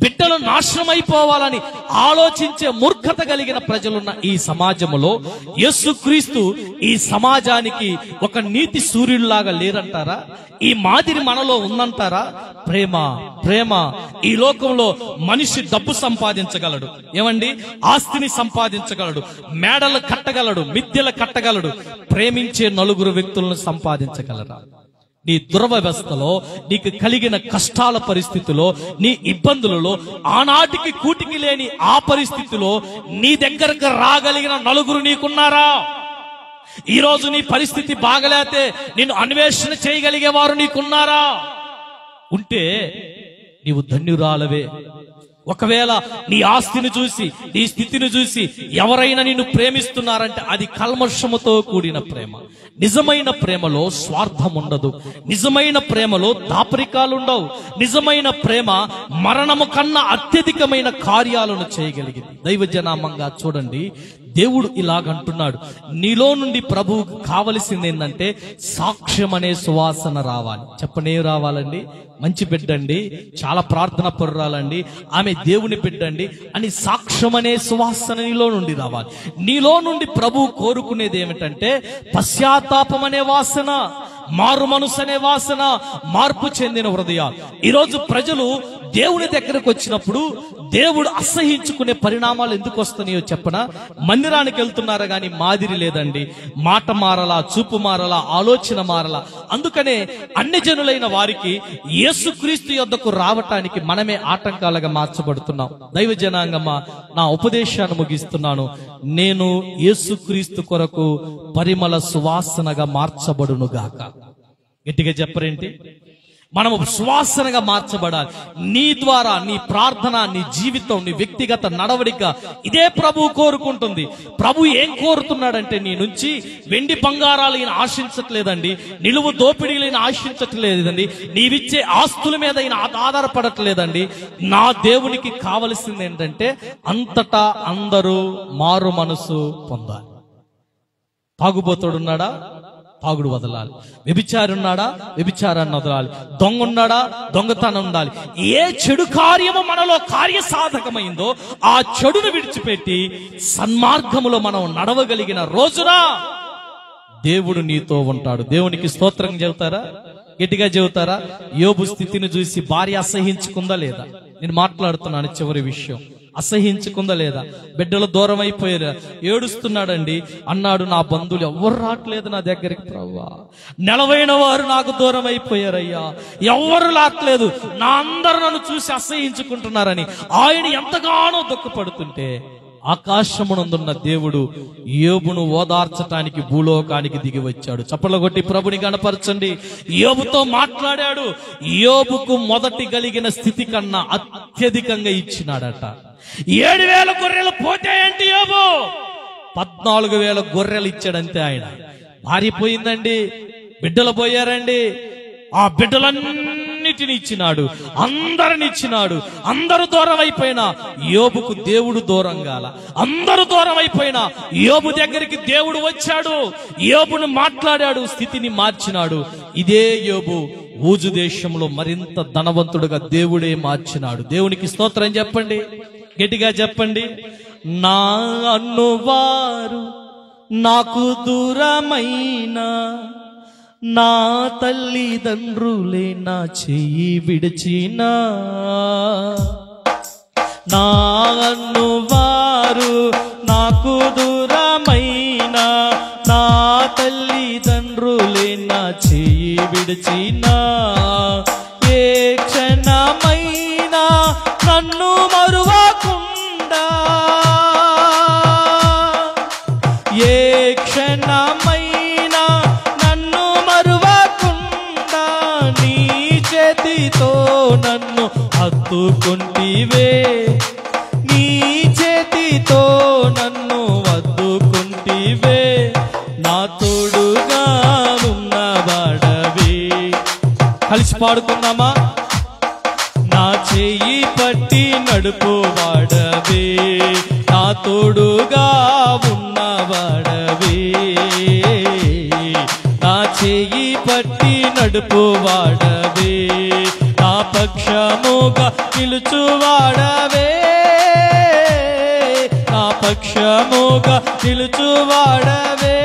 బిడ్డలు నాశనమైపోవాలని ఆలోచించే మూర్ఖత కలిగిన ప్రజలున్న ఈ సమాజములో యేసుక్రీస్తు ఈ సమాజానికి ఒక నీతి సూర్యుడిలాగా లేరంటారా? ఈ మాదిరి మనలో ఉందంటారా? ప్రేమ. ఈ లోకంలో మనిషి డబ్బు సంపాదించగలడు, ఏమండి, ఆస్తిని సంపాదించగలడు, మేడలు కట్టగలడు, మిద్దెలు కట్టగలడు. ప్రేమించే నలుగురు వ్యక్తులను సంపాదించగలరా? నీ దురవస్థలో, నీకు కలిగిన కష్టాల పరిస్థితిలో, నీ ఇబ్బందులలో, ఆనాటికి కూటికి లేని ఆ పరిస్థితిలో నీ దగ్గరకు రాగలిగిన నలుగురు నీకున్నారా? ఈ రోజు నీ పరిస్థితి బాగలేతే నిన్ను అన్వేషణ చేయగలిగేవారు నీకున్నారా? ఉంటే నీవు ధన్యురాలవే. ఒకవేళ నీ ఆస్తిని చూసి, నీ స్థితిని చూసి ఎవరైనా నిన్ను ప్రేమిస్తున్నారంటే అది కల్మషముతో కూడిన ప్రేమ. నిజమైన ప్రేమలో స్వార్థం ఉండదు. నిజమైన ప్రేమలో దాపరికాలుండవు. నిజమైన ప్రేమ మరణము కన్నా అత్యధికమైన కార్యాలను చేయగలిగింది. దైవజనామంగా చూడండి, దేవుడు ఇలాగంటున్నాడు, నీలో నుండి ప్రభువుకు కావలసింది ఏంటంటే సాక్ష్యం అనే సువాసన రావాలి. చెప్పనే రావాలండి. మంచి బిడ్డండి, చాలా ప్రార్థన పరురాలండి, ఆమె దేవుని బిడ్డండి అని సాక్ష్యం అనే సువాసన నీలో నుండి రావాలి. నీలో నుండి ప్రభువు కోరుకునేది ఏమిటంటే పశ్చాత్తాపం అనే వాసన, మారు మనసు అనే వాసన, మార్పు చెందిన హృదయాలు. ఈరోజు ప్రజలు దేవుని దగ్గరకు వచ్చినప్పుడు దేవుడు అసహించుకునే పరిణామాలు ఎందుకు వస్తున్నాయో చెప్పనా? మందిరానికి వెళ్తున్నారా గాని మాదిరి లేదండి, మాట మారలా, చూపు మారలా, ఆలోచన మారలా. అందుకనే అన్ని జనులైన వారికి యేసుక్రీస్తు యొద్దకు రావటానికి మనమే ఆటంకాలుగా మార్చబడుతున్నాం. దైవ జనాంగమా, నా ఉపదేశాన్ని ముగిస్తున్నాను. నేను యేసుక్రీస్తు కొరకు పరిమళ సువాసనగా మార్చబడునుగాక. గట్టిగా చెప్పరేంటి? మనము సువాసనగా మార్చబడాలి. నీ ద్వారా, నీ ప్రార్థన, నీ జీవితం, నీ వ్యక్తిగత నడవడిక ఇదే ప్రభు కోరుకుంటుంది. ప్రభు ఏం కోరుతున్నాడంటే నీ నుంచి వెండి బంగారాలు ఈయన ఆశించట్లేదండి, నిలువు దోపిడీలు ఈయన ఆశించట్లేదండి, నీవిచ్చే ఆస్తుల మీద ఈయన ఆధారపడట్లేదండి. నా దేవునికి కావలసింది ఏంటంటే అంతటా అందరూ మారు మనసు పొందాలి. తాగుబోతుడున్నాడా? తాగుడు వదలాలి. వ్యభిచారి ఉన్నాడా, వ్యభిచారాన్ని వదలాలి. దొంగ ఉన్నాడా, దొంగతనం ఉండాలి. ఏ చెడు కార్యము మనలో కార్యసాధకమైందో ఆ చెడును విడిచిపెట్టి సన్మార్గములో మనం నడవగలిగిన రోజున దేవుడు నీతో ఉంటాడు. దేవునికి స్తోత్రం చెబుతారా? గట్టిగా చెబుతారా? యోబు స్థితిని చూసి భార్య అసహించుకుందా లేదా? నేను మాట్లాడుతున్నాను చివరి విషయం. అసహించుకుందా లేదా? బిడ్డలు దూరం అయిపోయారు, ఏడుస్తున్నాడండి. అన్నాడు, నా బంధువులు ఎవరు రావట్లేదు నా దగ్గరికి ప్రభువా, నెలవైన వారు నాకు దూరం అయిపోయారయ్యా, ఎవరు రావట్లేదు, నా అందరూ నన్ను చూసి అసహించుకుంటున్నారని ఆయన ఎంతగానో దుఃఖపడుతుంటే ఆకాశమునందున్న దేవుడు యోబును ఓదార్చటానికి భూలోకానికి దిగి వచ్చాడు. చప్పట్లు కొట్టి ప్రభుని గణపరచండి. యోబుతో మాట్లాడాడు. యోబుకు మొదటి కలిగిన స్థితి కన్నా అత్యధికంగా ఇచ్చినాడట. 7,000 గొర్రెలు పోతే ఏంటి, యోబు 14,000 గొర్రెలు ఇచ్చాడంతే. ఆయన భార్య పోయిందండి, బిడ్డలు పోయారండి. ఆ బిడ్డలన్నిటిని ఇచ్చినాడు, అందరిని ఇచ్చినాడు. అందరూ దూరం అయిపోయినా యోబుకు దేవుడు దూరం గాల. అందరూ దూరం అయిపోయినా యోబు దగ్గరికి దేవుడు వచ్చాడు, యోబును మాట్లాడాడు, స్థితిని మార్చినాడు. ఇదే యోబు ఊజు దేశంలో మరింత ధనవంతుడుగా దేవుడే మార్చినాడు. దేవునికి స్తోత్రం చెప్పండి, గట్టిగా చెప్పండి. నా అన్నువారు నాకు దూరమైన, నా తల్లిదండ్రులే నా చెయ్యి విడిచిన, నా అన్నువారు నాకు దూరమైన, నా తల్లిదండ్రులే నా చెయ్యి విడిచిన, ఏ క్షణమైనా నన్ను మరువకుండా, ఏ క్షణమైనా నన్ను మరువకుండా, నీ చేతితో నన్ను హత్తుకుంటివే, నీ చేతితో నన్ను వద్దుకుంటివే, నా తోడుగా ఉన్నవాడవే. కలిసి పాడుకుందామా? నా చెయ్యి పట్టి నడుపువాడవే, నా తోడుగా ఉన్నవాడవే, నా చెయ్యి పట్టి నడుపువాడవే, నా పక్షముగా నిలుచువాడవే, నా పక్షముగా నిలుచువాడవే,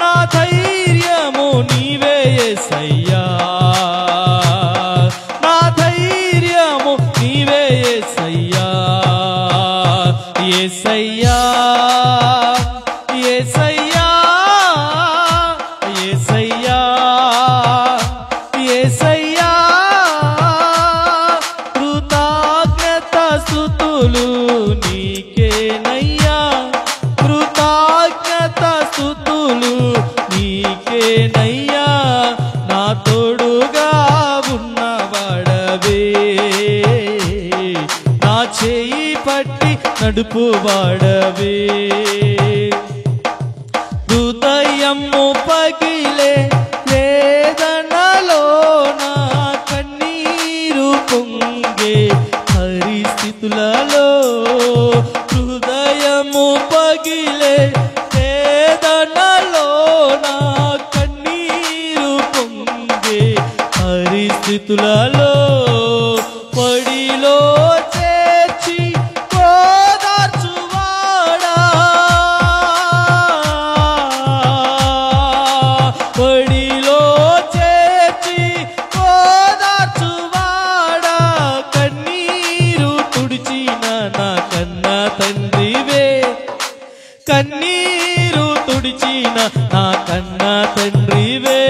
నా ధైర్యము నీవే యేసయ్యా, నా ధైర్యము నీవే యేసయ్యా, యేసయ్యా, యేసయ్యా, యేసయ్యా, యేసయ్యా, కృతజ్ఞత స్తుతులు నీకేనయ్యా, కృతజ్ఞత స్తుతులు నీకేనయ్యా, నా తోడుగా ఉన్నవాడవే, నా చేయి పట్టి నడుపువాడవే, హృదయము పగిలే వేదనలో నా కన్నీరు పొంగే పరిస్థితులలో, హృదయము పగిలే వేదనలో నా కన్నీరు పొంగే పరిస్థితులలో, పడిలో చేర్చి ఓదార్చువాడా, పడిలో చేర్చి ఓదార్చువాడా, కన్నీరు తుడిచిన నా కన్న తండ్రివే, కన్నీరు తుడిచిన నా కన్న తండ్రివే,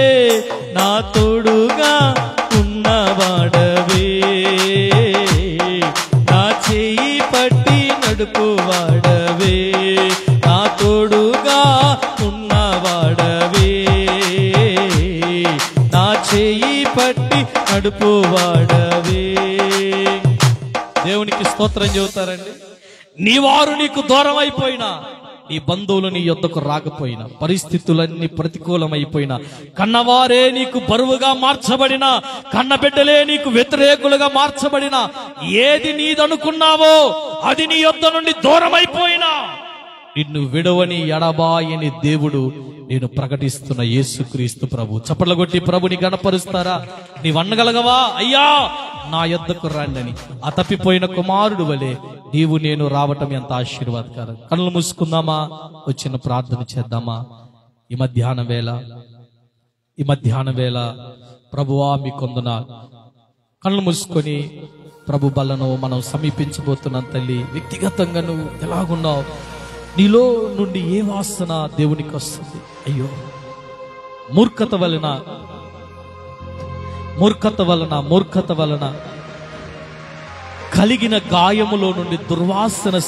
నా తోడుగా ఉన్నవాడవే, నా చేయి పట్టి నడుపువాడవే, నా తోడుగా ఉన్నవాడవే, నా చేయి పట్టి నడుపువాడవే. దేవునికి స్తోత్రం చెబుతారండి. నీ వారు నీకు దూరం అయిపోయినా, నీ బంధువులు నీ యొద్దకు రాకపోయినా, పరిస్థితులన్నీ ప్రతికూలమైపోయినా, కన్నవారే నీకు బరువుగా మార్చబడినా, కన్నబిడ్డలే నీకు వ్యతిరేకులుగా మార్చబడినా, ఏది నీదనుకున్నావో అది నీ యొద్ద నుండి దూరం అయిపోయినా, నిన్ను విడవని ఎడబాయని దేవుడు నేను ప్రకటిస్తున్న యేసుక్రీస్తు ప్రభు. చప్పట్ల కొట్టి ప్రభుని గణపరుస్తారా? నీవు అనగలగవా, అయ్యా నా యొద్దకు రండని. ఆ తప్పిపోయిన కుమారుడు వలె నీవు నేను రావటం ఎంత ఆశీర్వాదకరం. కళ్ళు మూసుకుందామా, వచ్చిన ప్రార్థన చేద్దామా? ఈ మధ్యాహ్న వేళ ప్రభువా మీ కొందనాలు. కళ్ళు మూసుకొని ప్రభు బలను మనం సమీపించబోతున్నాం. తల్లి, వ్యక్తిగతంగా నువ్వు ఎలాగున్నావు? నీలో నుండి ఏ వాసన దేవునికి వస్తుంది? అయ్యో, మూర్ఖత వలన కలిగిన గాయములో నుండి దుర్వాసన